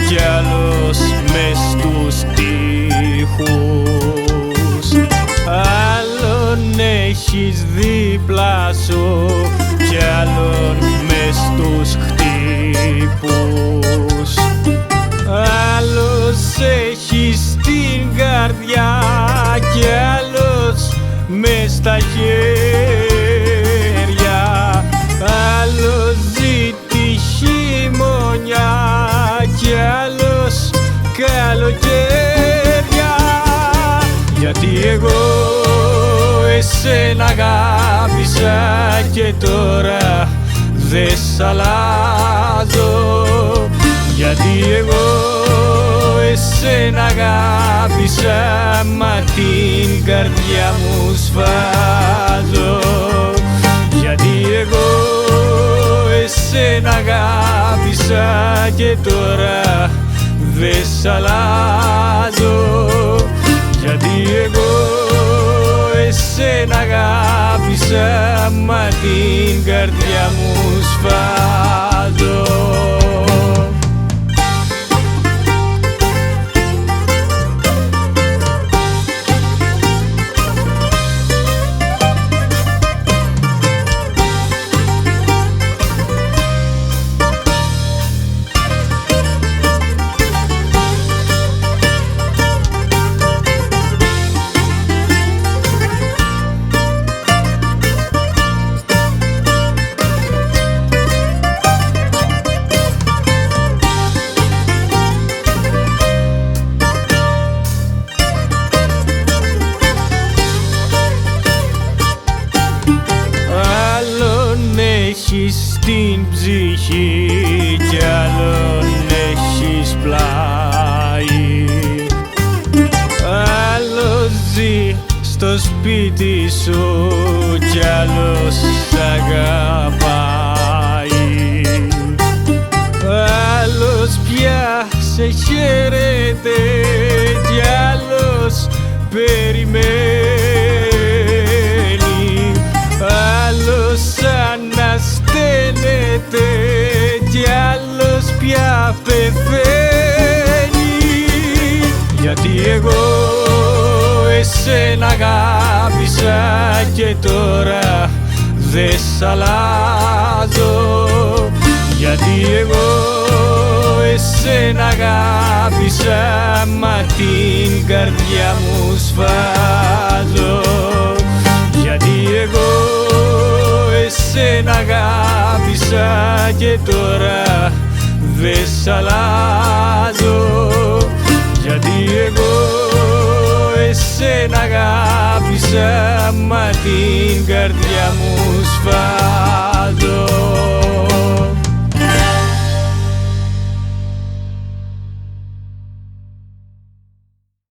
κι άλλος μες στους τοίχους. Άλλον έχεις δίπλα σου κι άλλον μες στους χτύπους. Άλλος έχεις στην καρδιά κι άλλος μες στα χέρια. Άλλος ζει τη χειμωνιά κι άλλος καλοκαίρια. Γιατί εγώ εσένα αγάπησα και τώρα δε σ' αλλάζω. Γιατί εγώ εσένα αγάπησα μα την καρδιά μου σφάζω. Γιατί εγώ εσένα αγάπησα και τώρα δε σ' αλλάζω. Γιατί εγώ εσένα αγάπησα μα την καρδιά μου σφάζω. Έχεις στην ψυχή κι άλλον έχεις πλάι. Άλλος ζει στο σπίτι σου κι άλλος σ' αγαπάει. Άλλος πια σε χαίρεται κι άλλος περιμένει. Άλλος ανασταίνεται κι άλλος πια πεθαίνει. Γιατί εγώ εσένα αγάπησα και τώρα δε σ' αλλάζω. Γιατί εγώ εσένα αγάπησα μα την καρδιά μου σφάζω. Γιατί εγώ εσένα αγάπησα και τώρα δε σ' αλλάζω. Γιατί εγώ εσένα αγάπησα μα την καρδιά μου σφάζω.